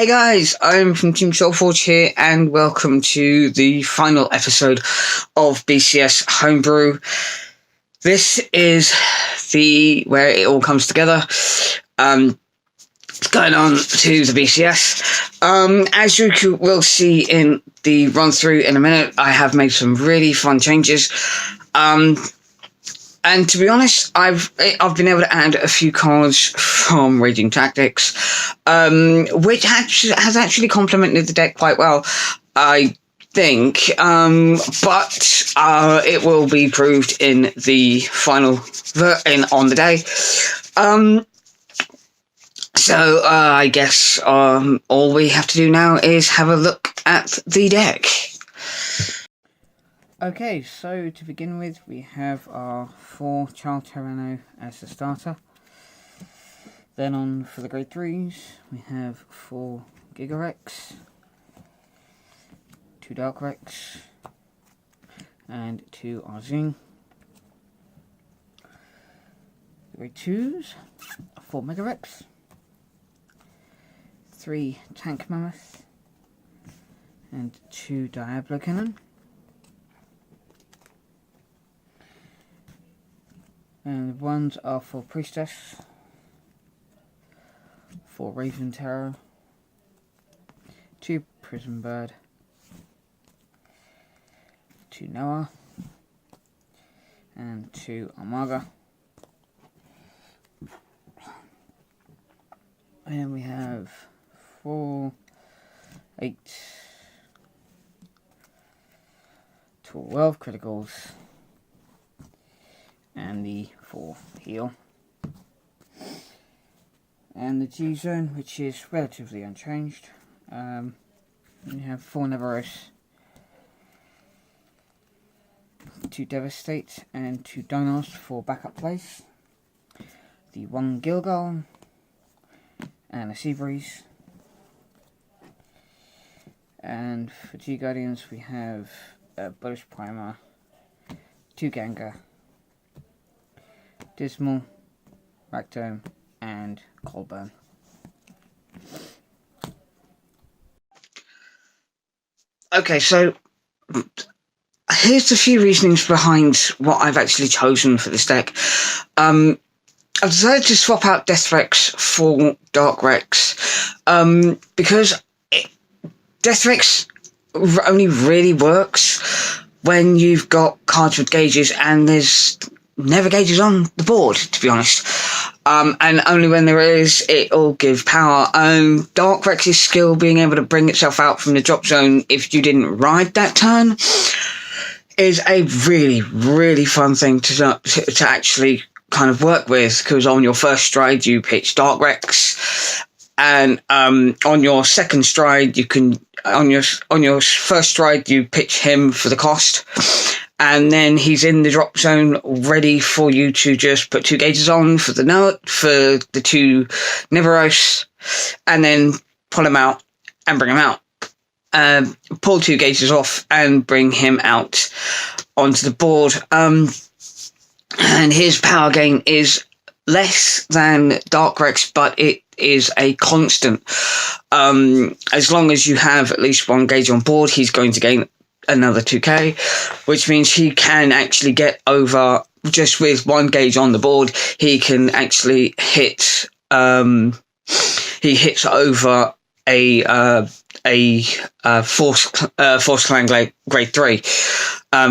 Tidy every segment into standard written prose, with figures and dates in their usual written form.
Hey guys, I'm from Team Soulforge here, and welcome to the final episode of BCS Homebrew. This is where it all comes together. Going on to the BCS. As you will see in the run through in a minute, I have made some really fun changes. And to be honest, I've been able to add a few cards from Raging Tactics, which has actually complemented the deck quite well, I think. But it will be proved in the final on the day. So I guess all we have to do now is have a look at the deck. Okay, so to begin with, we have our 4 Child Tyranno as the starter. Then on for the grade 3s, we have 4 Gigarex, 2 Dark Rex, and 2 Arzing. Grade 2s, 4 Megarex, 3 Tank Mammoth, and 2 Diablo Cannon. And the ones are for Priestess, for Raven Terror, 2 Prison Bird, 2 Noah, and 2 Armaga. And then we have 4, 8, 12 criticals, and the 4 heal. And the G zone, which is relatively unchanged. We have 4 Neveros, 2 Devastate, and 2 Dinos for backup plays. The 1 Gilgal, and a Sea Breeze. And for G Guardians, we have a Bullish Primer, 2 Ganga, Dismal, Ractome, and Coldburn. Okay, so here's a few reasonings behind what I've actually chosen for this deck. I've decided to swap out Death Rex for Dark Rex because Death Rex only really works when you've got cards with gauges, and there's never gauges on the board, to be honest. And only when there is, it'll give power. Dark Rex's skill being able to bring itself out from the drop zone if you didn't ride that turn is a really, really fun thing to actually kind of work with, because on your first stride you pitch Dark Rex, and on your second stride you can on your first stride you pitch him for the cost, and then he's in the drop zone ready for you to just put 2 gauges on for the 2 Neveros, and then pull him out and bring him out. Pull 2 gauges off and bring him out onto the board. And his power gain is less than Dark Rex, but it is a constant. As long as you have at least 1 gauge on board, he's going to gain another 2k, which means he can actually get over, just with 1 gauge on the board, he can actually hit, he hits over a Force Clan grade 3,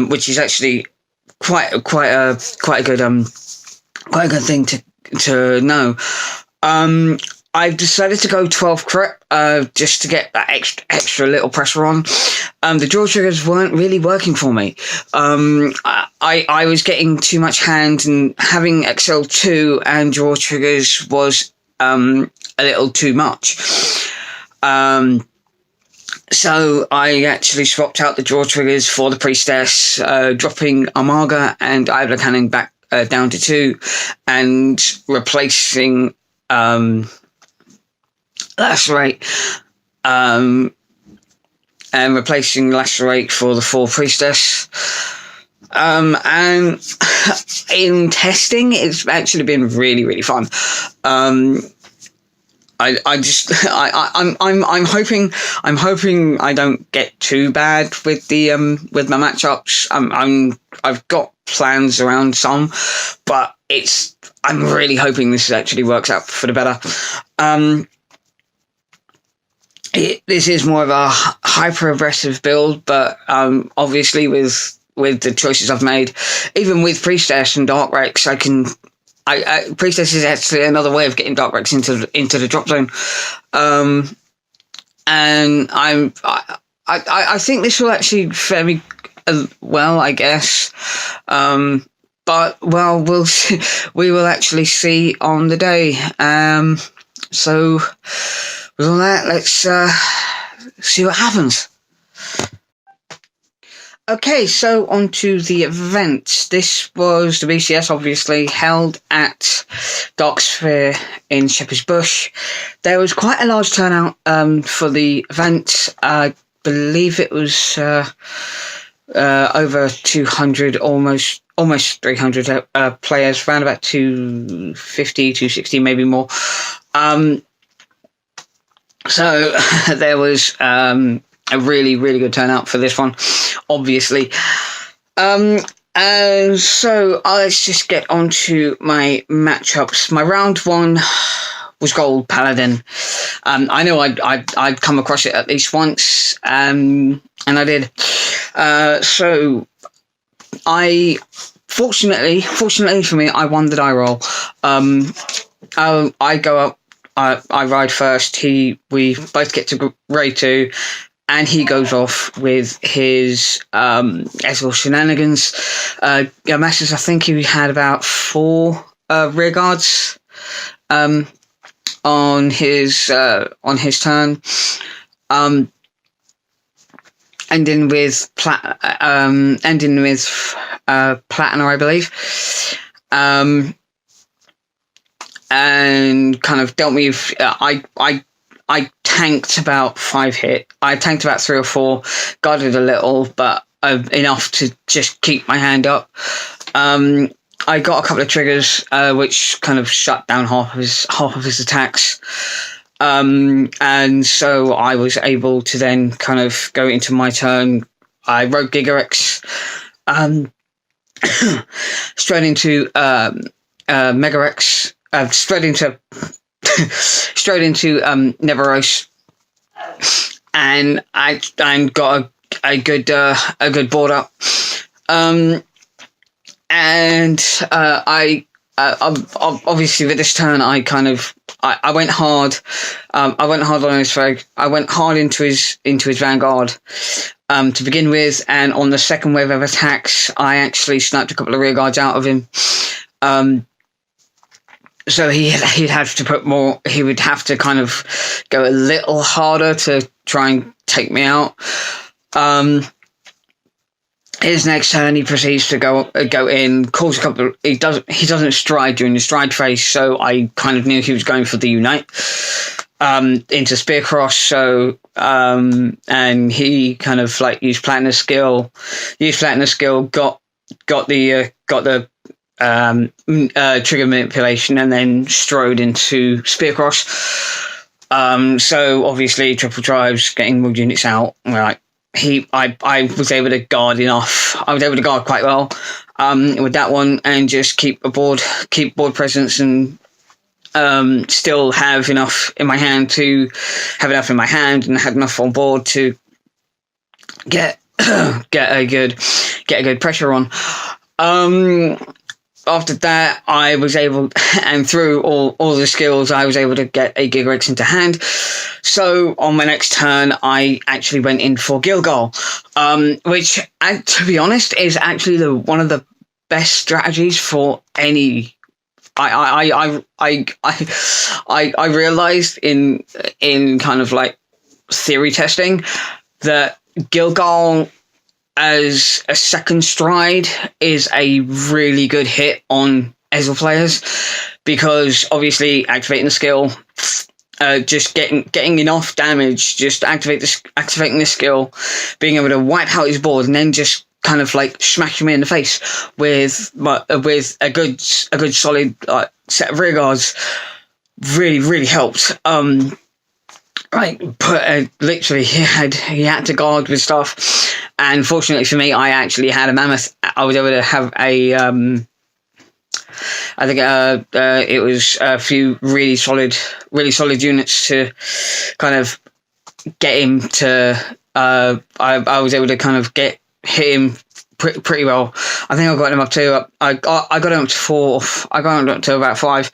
which is actually quite a good thing to know. I've decided to go 12 crit, just to get that extra little pressure on. The draw triggers weren't really working for me. I was getting too much hand, and having XL2 and draw triggers was a little too much. So I actually swapped out the draw triggers for the Priestess, dropping Armaga and Diablo Cannon back down to 2, and replacing Lacerate, and replacing Lacerate for the 4 Priestess. And in testing, it's actually been really, really fun. I'm hoping I don't get too bad with the with my matchups. I've got plans around some, but I'm really hoping this actually works out for the better. This is more of a hyper aggressive build, but obviously with the choices I've made, even with Priestess and Dark Rex, Priestess is actually another way of getting Dark Rex into the drop zone, and I think this will actually fare me well, I guess. But well, we will actually see on the day. So with all that, let's see what happens. Okay, so on to the event. This was the BCS, obviously, held at Dark Sphere in Shepherd's Bush. There was quite a large turnout for the event. I believe it was over 200, almost 300 players, around about 250, 260, maybe more. So there was a really, really good turnout for this one, obviously. And so let's just get on to my matchups. My round one was Gold Paladin. I know I'd come across it at least once, and I did. So fortunately for me, I won the die roll. I go up. I ride first. We both get to raid 2, and he goes off with his Ezreal shenanigans. Masses, I think he had about 4 rear guards on his turn. Ending with Platinum, I believe. And kind of dealt me with, I tanked about 5 hit. I tanked about 3 or 4, guarded a little, but enough to just keep my hand up. I got a couple of triggers, which kind of shut down half of his attacks. And so I was able to then kind of go into my turn. I wrote Gigarex, straight into Megarex, straight into Neveros, and I got a good board up. And I obviously with this turn I went hard. I went hard on his frag. I went hard into his Vanguard to begin with, and on the second wave of attacks I actually sniped a couple of rear guards out of him. So he'd have to put more. He would have to kind of go a little harder to try and take me out. His next turn, he proceeds to go in, calls a couple. He doesn't stride during the stride phase, so I kind of knew he was going for the Unite into Spearcross. So and he kind of like used Platinum skill, got the trigger manipulation, and then strode into Spearcross. So obviously triple drives, getting more units out. Like I was able to guard enough. I was able to guard quite well with that one, and just keep board presence, and still have enough in my hand and had enough on board to get a good pressure on. After that, I was able, and through all the skills, I was able to get a Gigarex into hand. So on my next turn, I actually went in for Gilgal, which, to be honest, is actually one of the best strategies for any. I realized in kind of like theory testing that Gilgal as a second stride is a really good hit on Ezreal players, because obviously activating the skill, just getting enough damage, just activating this skill, being able to wipe out his board, and then just kind of like smash me in the face with a good solid set of rear guards really helped. Literally, he had to guard with stuff, and fortunately for me, I actually had a mammoth. I was able to have a I think it was a few really solid units to kind of get him to. I was able to kind of hit him pretty well. I think I got him up to I got him up to 4. I got him up to about 5.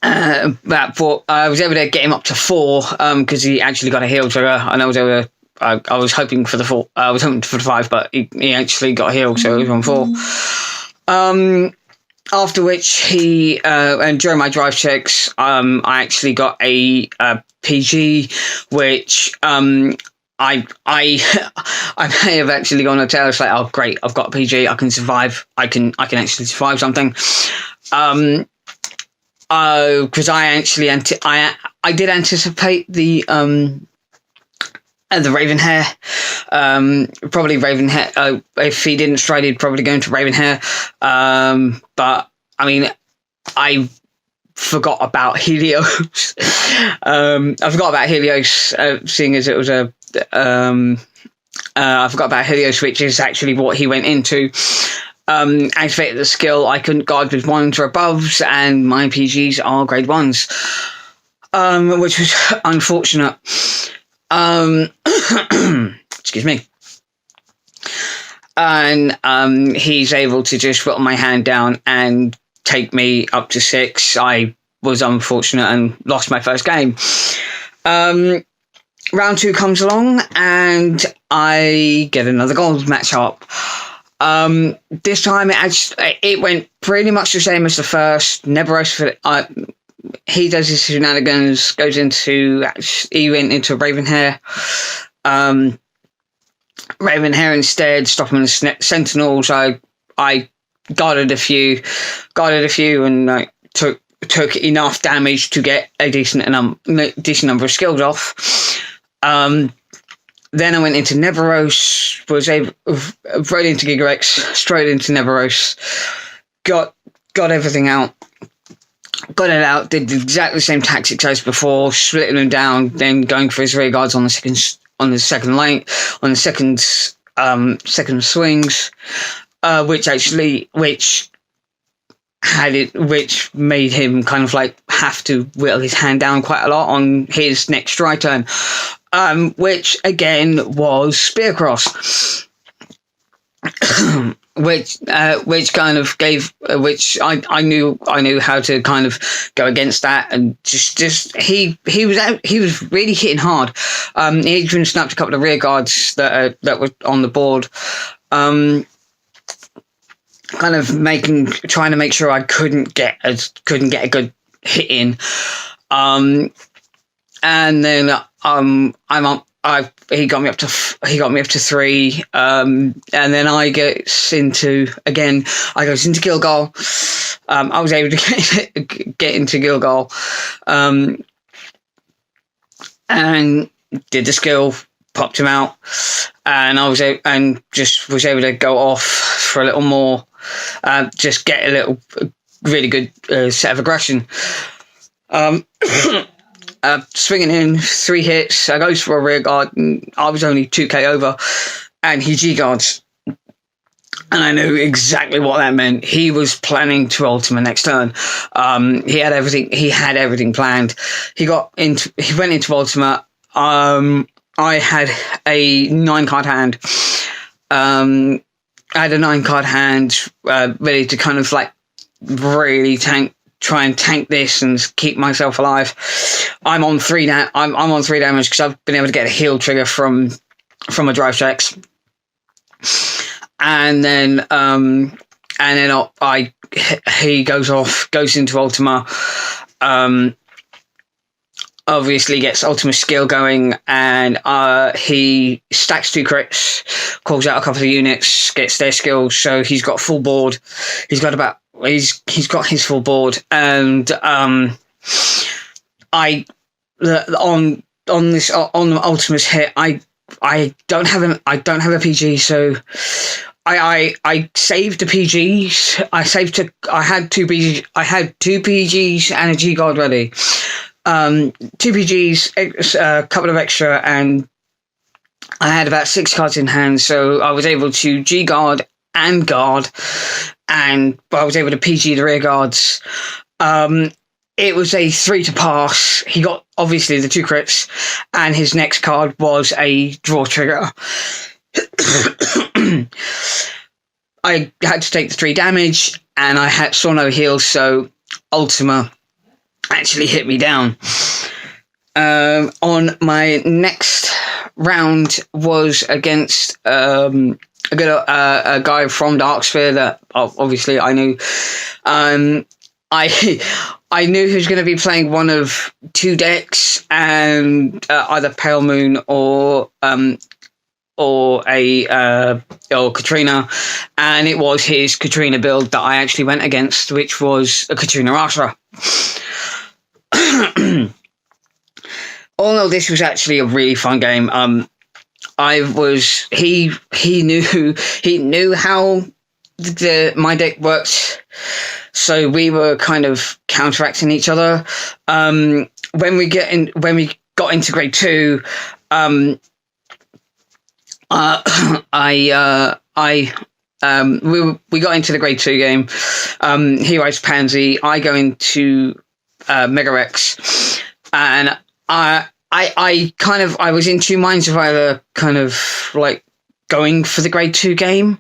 About 4. I was able to get him up to 4 because he actually got a heal trigger, and I was able to. I was hoping for the 4. I was hoping for the 5, but he actually got a heal, so it was on 4. After which he and during my drive checks, I actually got a PG, which I may have actually gone to tell us like, oh great, I've got a PG, I can survive. I can actually survive something. Because I did anticipate the Ravenhair. Probably Ravenhair. If he didn't stride, he'd probably go into Ravenhair. But I mean, I forgot about Helios. I forgot about Helios, seeing as it was a. I forgot about Helios, which is actually what he went into. Activated the skill. I couldn't guard with 1s or aboves, and my PGs are grade 1s, which was unfortunate. Excuse me. And he's able to just put my hand down and take me up to 6. I was unfortunate and lost my first game. Round 2 comes along, and I get another gold match up. This time it went pretty much the same as the first. Neberos he does his shenanigans, he went into Ravenhair. Ravenhair instead, stopping the Sentinels. I guarded a few, and took enough damage to get a decent number of skills off. Then I went into Neveros, rode into Gigarex, straight into Neveros, got everything out. Got it out, did exactly the same tactics as before, splitting them down, then going for his rear guards on the second swings, which made him kind of like have to whittle his hand down quite a lot on his next stride turn, which again was Spear Cross. which kind of gave, which I knew how to kind of go against that, and just he was really hitting hard. He even snapped a couple of rear guards that were on the board, kind of trying to make sure I couldn't get a good hit in, and then he got me up to 3, and then I goes into Gilgal. I was able to get into Gilgal, and did the skill, popped him out, and I was able to go off for a little more, just get a little really good set of aggression. Swinging in 3 hits, I goes for a rear guard, and I was only 2k over, and he G-guards. And I knew exactly what that meant. He was planning to ultima next turn. He had everything planned. He went into ultima. I had a 9-card hand. I had a 9-card hand, ready to kind of like really try and tank this and keep myself alive. I'm on 3 on 3 damage because I've been able to get a heal trigger from my drive checks, and then he goes into Ultima. Obviously gets Ultima skill going, and he stacks 2 crits, calls out a couple of units, gets their skills, so he's got full board. He's got his full board, and on Ultima's hit, I don't have a PG, so I saved the PGs. I had two PGs. I had two PGs and a G guard ready. Two PGs, a couple of extra, and I had about 6 cards in hand, so I was able to G guard and guard, and I was able to PG the rear guards. It was a 3 to pass. He got obviously the 2 crits, and his next card was a draw trigger. I had to take the 3 damage, and I saw no heals, so Ultima actually hit me down. On my next round was against a guy from Darksphere that obviously I knew. I knew he was going to be playing one of 2 decks, and either Pale Moon or Katrina, and it was his Katrina build that I actually went against, which was a Katrina Asha. Although this was actually a really fun game. He knew how my deck worked, so we were kind of counteracting each other. When we got into grade 2, we got into the grade 2 game. He rides Pansy, I go into Mega Rex, and I was in 2 minds of either kind of like going for the grade 2 game.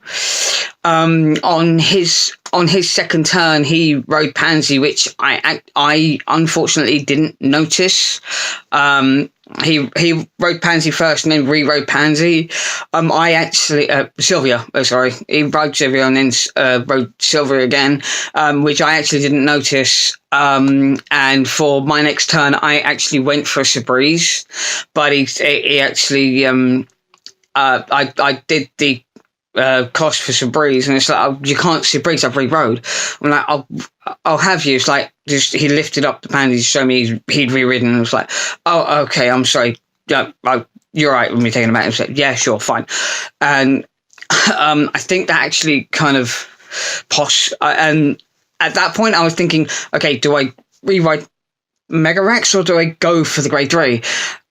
On his second turn, he rode Pansy, which I unfortunately didn't notice. He rode Pansy first and then re-rode Pansy. I actually Sylvia. Oh, sorry. He rode Sylvia and then rode Sylvia again, which I actually didn't notice. And for my next turn, I actually went for Sabreeze, but he actually I did the cost for Sabreeze, and it's like, oh, you can't Sabreeze, I've re-rode. I'm like, I'll have you. It's like, just he lifted up the Pansy to show me he'd re-ridden, and I was like, oh, okay, I'm sorry. Yeah, you're right with me taking him out. I was like, yeah, sure, fine. And I think that actually kind of and at that point I was thinking, okay, do I rewrite Mega Rex or do I go for the grade 3?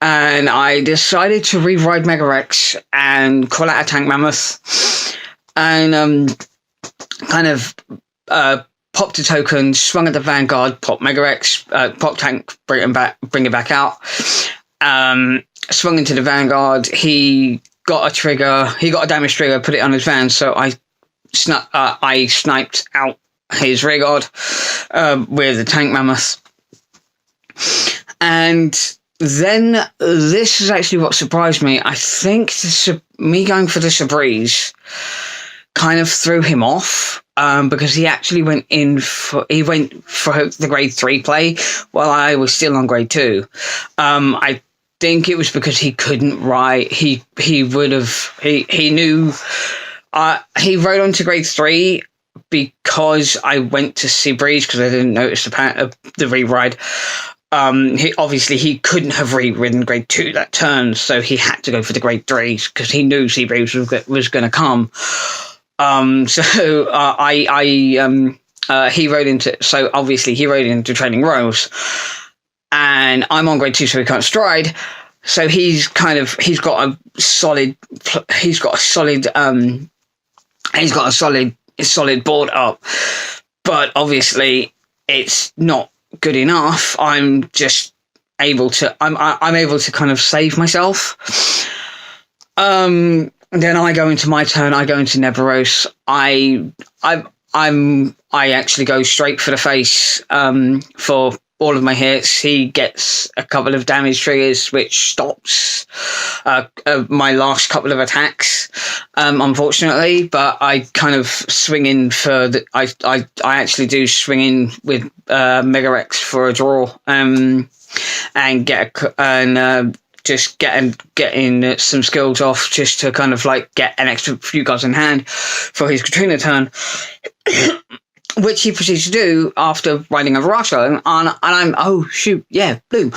And I decided to rewrite Mega Rex and call out a Tank Mammoth, and kind of popped a token, swung at the Vanguard, pop Mega Rex, pop Tank, bring it back out. Swung into the Vanguard. He got a damage trigger, put it on his van, so I sniped out his rear guard with the Tank Mammoth. And then this is actually what surprised me. I think me going for the Sabreeze kind of threw him off, because he actually went for the grade 3 play while I was still on grade 2. I think it was because he couldn't ride. He knew he rode on to grade 3 because I went to Sabreeze because I didn't notice the re-ride. He couldn't have re-ridden grade 2 that turn, so he had to go for the grade 3 because he knew Sabreeze was going to come. He rode into Training Rose, and I'm on grade 2, so he can't stride. So he's got a solid board up, but obviously it's not good enough. I'm able to kind of save myself. Then I go into my turn. I go into Neveros. I actually go straight for the face for all of my hits. He gets a couple of damage triggers, which stops my last couple of attacks, unfortunately. But I kind of swing in for I actually do swing in with Mega Rex for a draw, and just getting some skills off just to kind of like get an extra few guys in hand for his Katrina turn, which he proceeds to do after riding over Russia. And I'm, oh shoot, yeah, boom.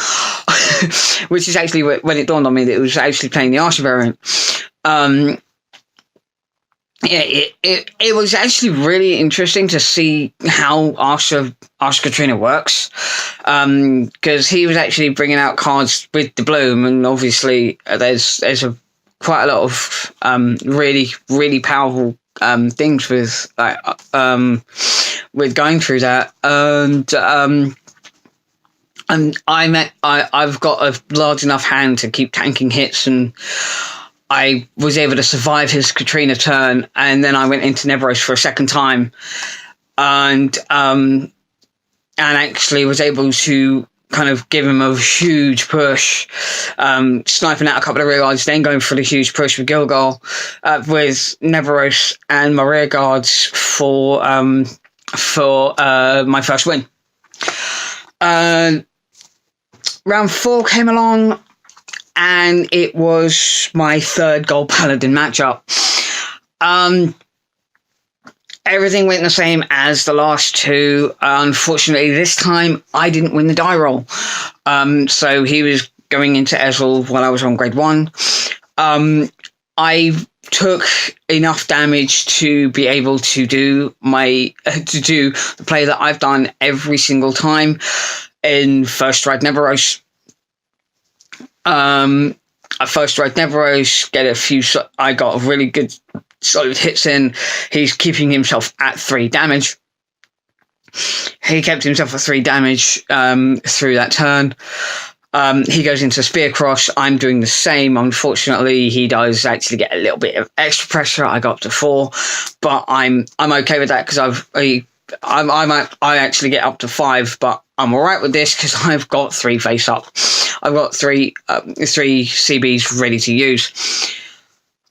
Which is actually when it dawned on me that it was actually playing the Archer variant. yeah, it was actually really interesting to see how Ask Katrina works, because he was actually bringing out cards with the bloom, and obviously there's a quite a lot of really powerful things with going through that, and I've got a large enough hand to keep tanking hits, and I was able to survive his Katrina turn, and then I went into Neveros for a second time, and actually was able to kind of give him a huge push, sniping out a couple of rear guards, then going for the huge push with Gilgal, with Neveros and my rear guards for my first win. Round 4 came along, and it was my third Gold Paladin matchup. Everything went the same as the last two. Unfortunately, this time I didn't win the die roll. So he was going into Ezreal while I was on grade 1. I took enough damage to be able to do the play that I've done every single time in First Strike Neveros. I first strike Neveros, get a few. I got a really good solid hits in. He's keeping himself at 3 damage. He kept himself at 3 damage through that turn. He goes into Spear Cross. I'm doing the same. Unfortunately, he does actually get a little bit of extra pressure. I got up to 4, but I'm okay with that because I actually get up to 5, but I'm all right with this because I've got 3 face up. I've got 3 CBs ready to use.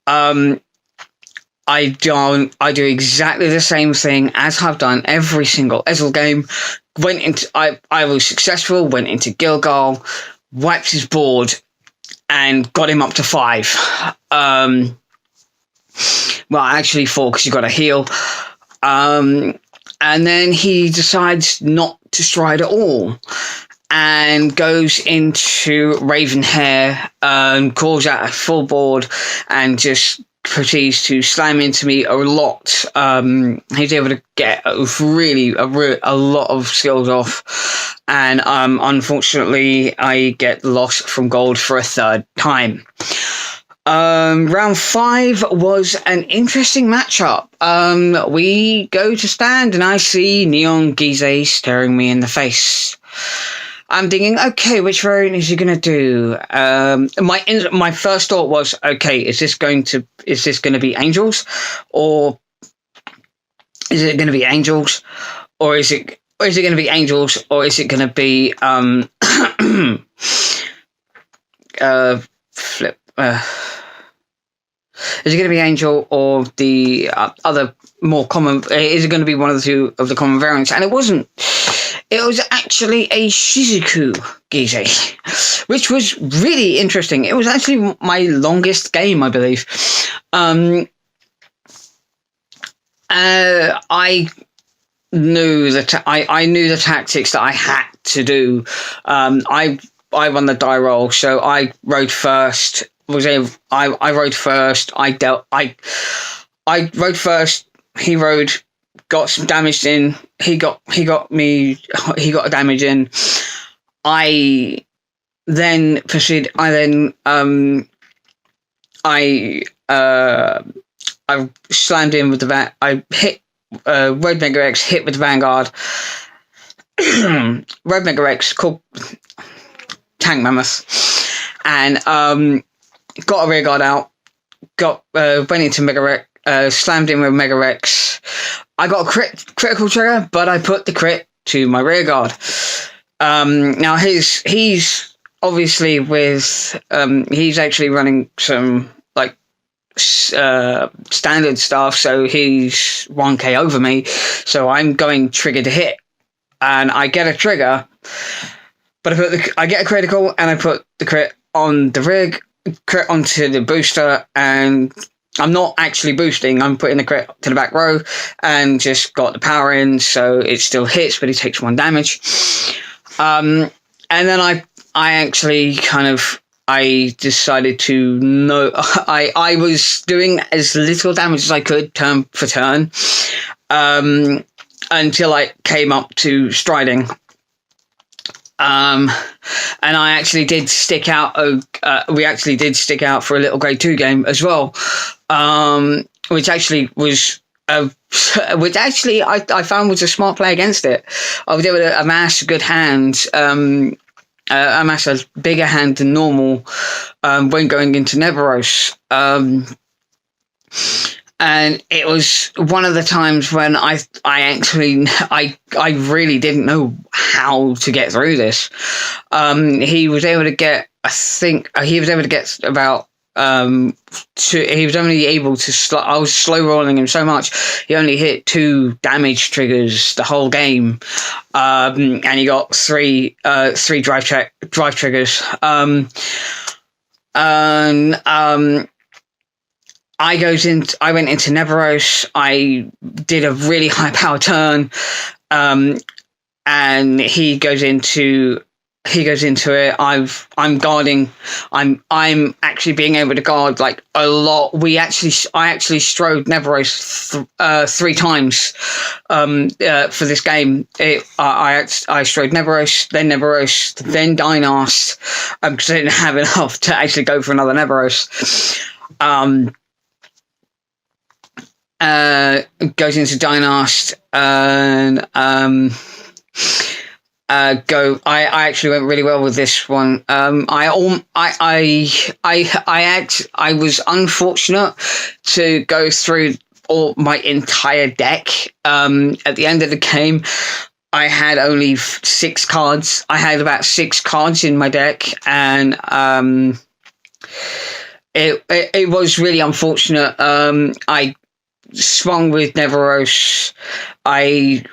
I do exactly the same thing as I've done every single Ezreal game. I was successful. Went into Gilgal, wiped his board, and got him up to 5. Well, actually 4 because you got a heal. And then he decides not to stride at all, and goes into Ravenhair, calls out a full board, and just proceeds to slam into me a lot. He's able to get a lot of skills off, and unfortunately I get lost from gold for a third time. Round 5 was an interesting matchup. We go to stand, and I see Neon Gize staring me in the face. I'm thinking, okay, which variant is he going to do? My first thought was, okay, is this going to be Angels, or is it going to be Angels, or is it going to be Angels, or is it going to be flip? Is it going to be Angel or the other more common? Is it going to be one of the 2 of the common variants? And it wasn't. It was actually a Shizuku Gize, which was really interesting. It was actually my longest game, I believe. I knew I knew the tactics that I had to do. I won the die roll, so I rode first. I rode first. I rode first. He rode. Got some damage in. He got a damage in. I then proceeded. I slammed in with the I hit Road Mega X, hit with the Vanguard. Road Mega X called Tank Mammoth, and got a rear guard out. Went into Mega X. Slammed in with Mega X. I got a critical trigger, but I put the crit to my rear guard. Now he's obviously with he's actually running some like standard stuff, so he's 1k over me. So I'm going trigger to hit, and I get a trigger, but I get a critical, and I put the crit on the rig, crit onto the booster, and I'm not actually boosting. I'm putting the crit to the back row and just got the power in, so it still hits, but he takes 1 damage. And then I actually kind of I decided to no. I was doing as little damage as I could turn for turn, until I came up to striding. And I actually did stick out. We actually did stick out for a little grade 2 game as well, which actually was. Which actually I found was a smart play against it. I was able to amass a good hand, amass a bigger hand than normal when going into Neveros. And it was one of the times when I really didn't know how to get through this. He was able to get, I think he was able to get about he was only able to I was slow rolling him so much he only hit 2 damage triggers the whole game, and he got three drive triggers, and I went into Neveros. I did a really high power turn, and he goes into it. I'm guarding. I'm actually being able to guard like a lot. I actually strode Neveros 3 times for this game. I strode Neveros, then Dynast, because I didn't have enough to actually go for another Neveros. Goes into Dynast and I actually went really well with this one. I was unfortunate to go through all my entire deck. At the end of the game, I had only 6 cards. I had about 6 cards in my deck, and it was really unfortunate. I swung with Neveros. I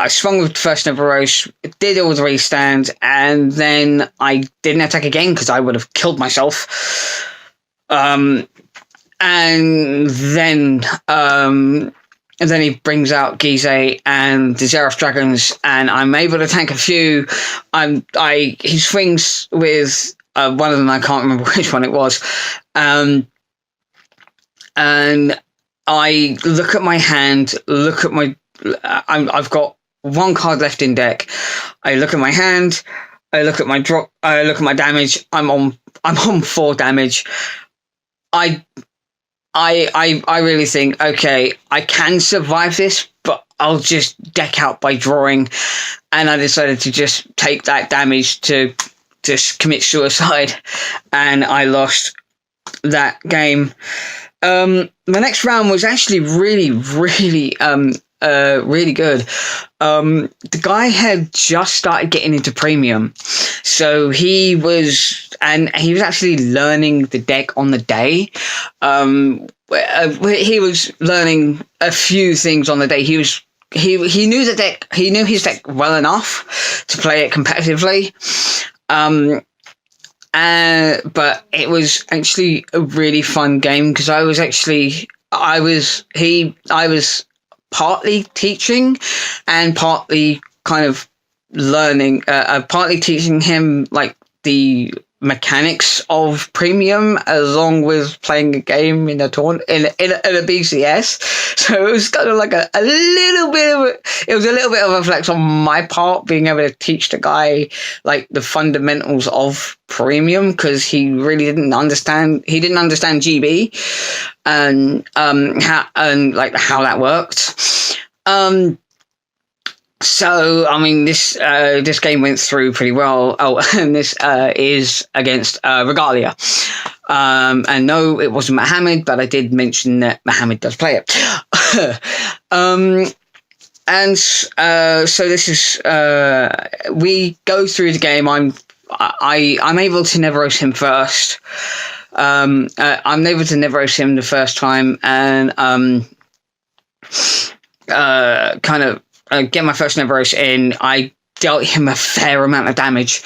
swung with the first Neveros, did all the restand, and then I didn't attack again because I would have killed myself. And then he brings out Gize and the Xerath Dragons, and I'm able to tank a few. He swings with one of them. I can't remember which one it was. And I look at my hand, I've got 1 card left in deck. I look at my hand, I look at my drop, I look at my damage. I'm on 4 damage. I really think, okay, I can survive this, but I'll just deck out by drawing. And I decided to just take that damage to just commit suicide, and I lost that game. The next round was actually really, really, really good. The guy had just started getting into premium, so he was actually learning the deck on the day. He was learning a few things on the day. He knew the deck. He knew his deck well enough to play it competitively. But it was actually a really fun game because I was partly teaching and partly kind of learning, partly teaching him like the mechanics of premium along with playing a game in a BCS. So it was kind of like a little bit of a flex on my part, being able to teach the guy like the fundamentals of premium, because he really didn't understand GB and how that worked. So, I mean, this game went through pretty well. Oh, and this is against Regalia. And no, it wasn't Mohammed, but I did mention that Mohammed does play it. So this is we go through the game. I'm able to Neveros him first. I'm able to Neveros him the first time, and kind of get my first Neveros in. I dealt him a fair amount of damage,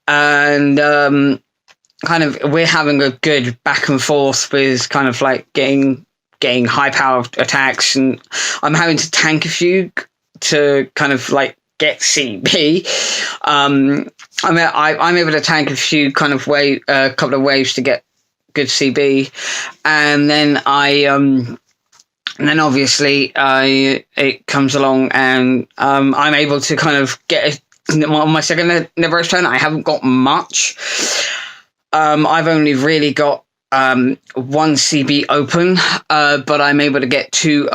and kind of we're having a good back and forth with kind of like getting high powered attacks, and I'm having to tank a few to kind of like get CB. I'm able to tank a few kind of couple of waves to get good CB, and then obviously it comes along, and I'm able to kind of get on my second Neveros turn. I haven't got much. I've only really got one CB open, but I'm able to get two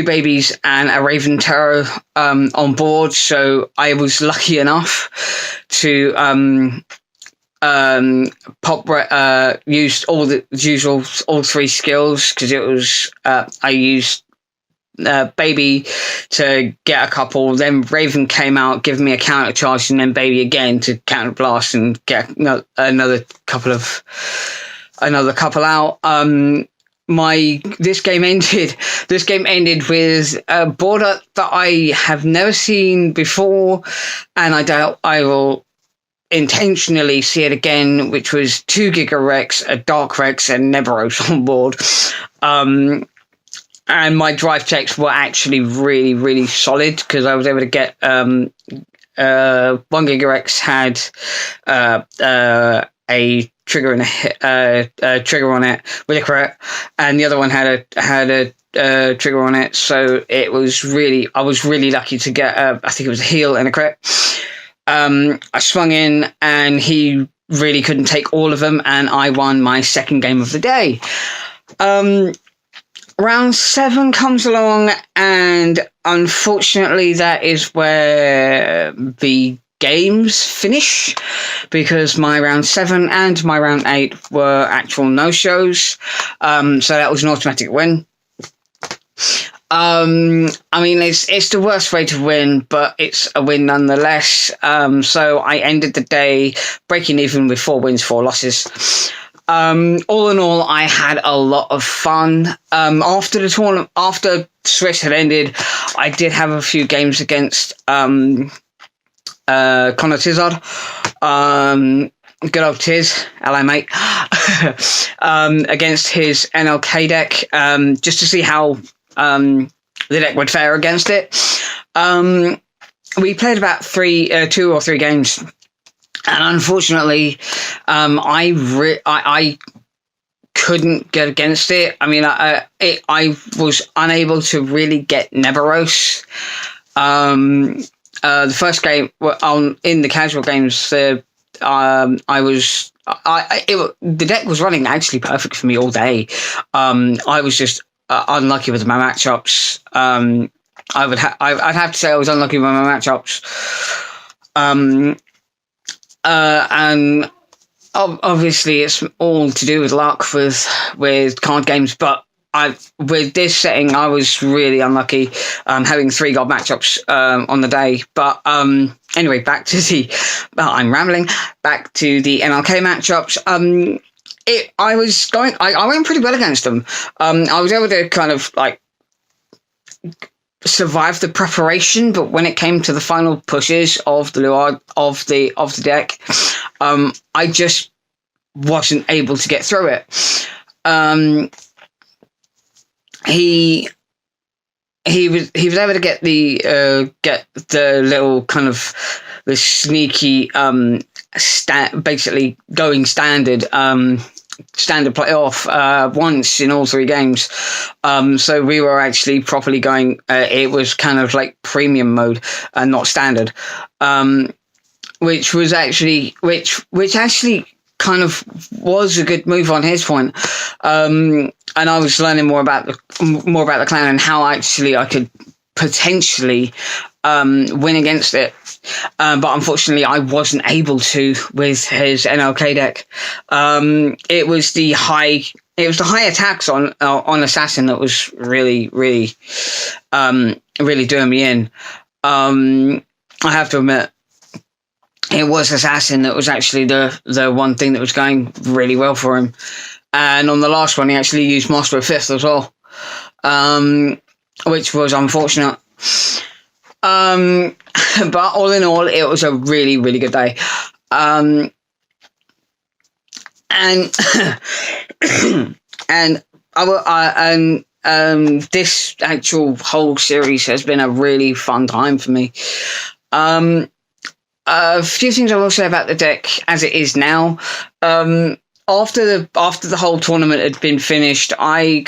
babies and a Raven Terror on board. So I was lucky enough to used all three skills, because it was I used baby to get a couple, then Raven came out, giving me a counter charge, and then baby again to counter blast and get another couple out. This game ended with a board that I have never seen before, and I doubt I will intentionally see it again, which was 2 Giga Rex, a Dark Rex, and Neveros on board. And my drive checks were actually really, really solid, because I was able to get 1 Giga Rex had a trigger and a trigger on it with a crit, and the other one had a trigger on it. So I was really lucky to get I think it was a heal and a crit. I swung in, and he really couldn't take all of them, and I won my second game of the day. Round 7 comes along, and unfortunately that is where the games finish, because my round 7 and my round 8 were actual no-shows. So that was an automatic win. I mean, it's the worst way to win, but it's a win nonetheless. So I ended the day breaking even with 4 wins, 4 losses. All in all, I had a lot of fun. After the tournament, after Swiss had ended, I did have a few games against Connor Tizard. Good old Tiz, hello mate. Against his NLK deck, just to see how the deck would fare against it. We played about 2 or 3 games. And unfortunately, I couldn't get against it. I mean, I was unable to really get Neveros. The first game in the casual games, the deck was running actually perfect for me all day. I was just unlucky with my matchups. I'd have to say I was unlucky with my matchups. And obviously it's all to do with luck with card games, but with this setting, I was really unlucky, having 3 god matchups on the day. But anyway, I'm rambling. Back to the NLK matchups. I went pretty well against them. I was able to kind of like survive the preparation, but when it came to the final pushes of the Luard of the deck, I just wasn't able to get through it. He was able to get the little kind of the sneaky basically going standard playoff once in all 3 games. So we were actually properly going. It was kind of like premium mode and not standard, which actually kind of was a good move on his point. And I was learning more about the clan and how actually I could potentially win against it. But unfortunately, I wasn't able to with his NLK deck. It was the high attacks on Assassin that was really doing me in. I have to admit, it was Assassin that was actually the one thing that was going really well for him. And on the last one, he actually used Master of Fifth as well, which was unfortunate. But all in all, it was a really, really good day. And and this actual whole series has been a really fun time for me. A few things I will say about the deck as it is now. After the whole tournament had been finished, I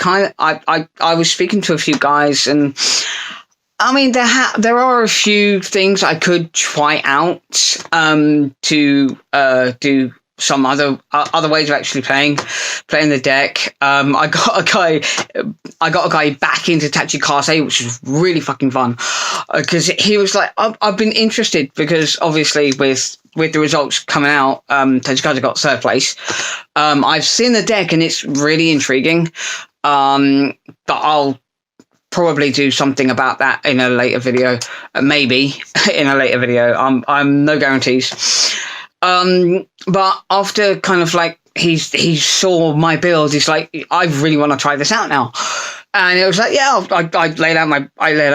was speaking to a few guys, and I mean there are a few things I could try out to do some other ways of actually playing the deck. I got a guy back into Tachikaze, which was really fucking fun, because he was like, I've been interested, because obviously with the results coming out, Tachikaze got third place. I've seen the deck and it's really intriguing, but I'll probably do something about that in a later video, maybe in a later video. I'm no guarantees. But after kind of like he saw my build, he's like, I really want to try this out now. And it was like, yeah, I laid out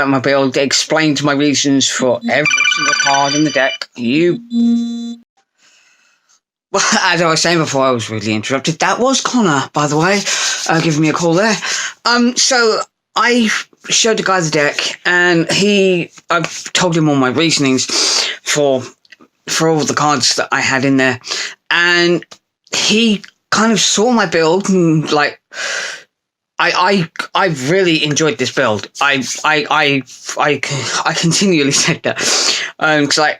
my build, explained my reasons for every single card in the deck. Well, as I was saying before, I was really interrupted. That was Connor, by the way, giving me a call there. So I showed the guy the deck, and I told him all my reasonings for all the cards that I had in there, and he kind of saw my build and like, I really enjoyed this build. I continually said that, because I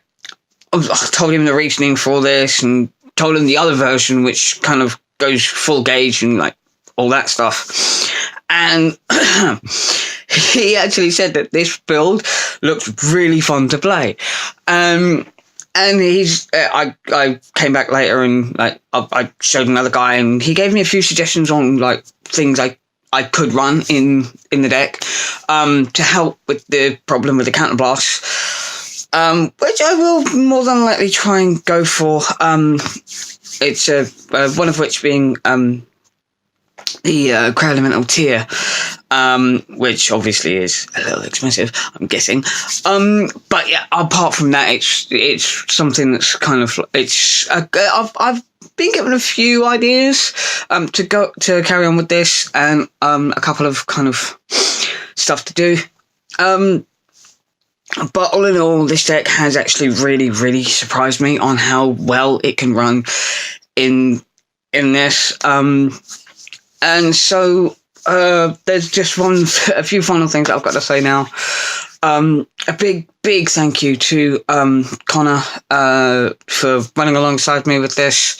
told him the reasoning for this, and told him the other version, which kind of goes full gauge and like all that stuff, and he actually said that this build looks really fun to play. And I came back later, and like I showed another guy, and he gave me a few suggestions on like things I could run in the deck, to help with the problem with the counterblasts, which I will more than likely try and go for. It's one of which being the Crowd Elemental tier, which obviously is a little expensive, I'm guessing. But yeah, apart from that, it's something that's kind of I've been given a few ideas to carry on with this, and a couple of kind of stuff to do. But all in all, this deck has actually really, really surprised me on how well it can run in this. And so there's just a few final things I've got to say now. A big thank you to Connor for running alongside me with this.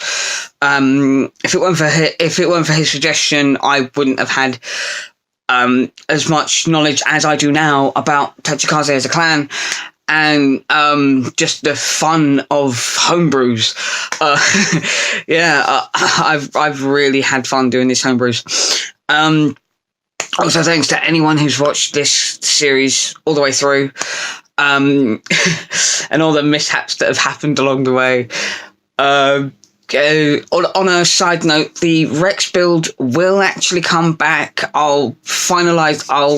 If it weren't for his suggestion, I wouldn't have had as much knowledge as I do now about Tachikaze as a clan, and just the fun of homebrews. I've really had fun doing these homebrews. Also, thanks to anyone who's watched this series all the way through, and all the mishaps that have happened along the way. On a side note, the Rex build will actually come back. I'll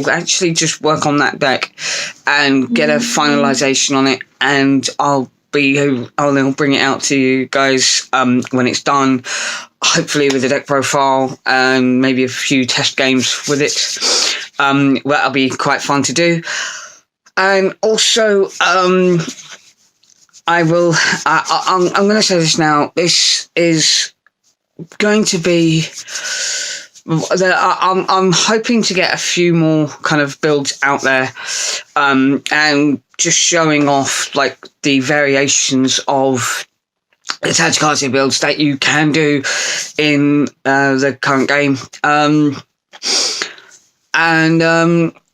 actually just work on that deck and get a finalization on it, and I'll bring it out to you guys when it's done, hopefully with a deck profile and maybe a few test games with it. That'll be quite fun to do. And also, I'm going to say this now. This is going to be. I'm hoping to get a few more kind of builds out there, and just showing off like the variations of the Tachikaze builds that you can do in the current game.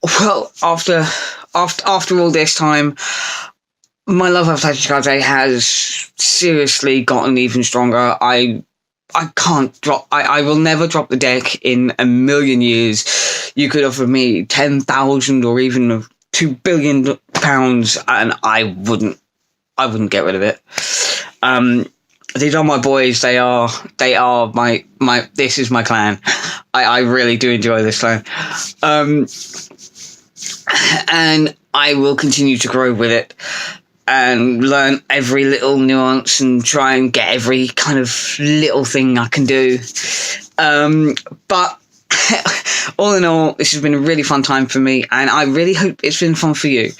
Well, after all this time, my love of Tachikaze has seriously gotten even stronger. I will never drop the deck in a million years. You could offer me 10,000 or even £2 billion, and I wouldn't get rid of it. These are my boys. They are my. This is my clan. I really do enjoy this clan. And I will continue to grow with it and learn every little nuance and try and get every kind of little thing I can do. But all in all, this has been a really fun time for me, and I really hope it's been fun for you.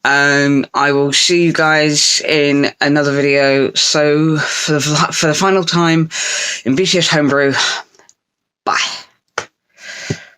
I will see you guys in another video. So for the final time in BCS Homebrew, bye.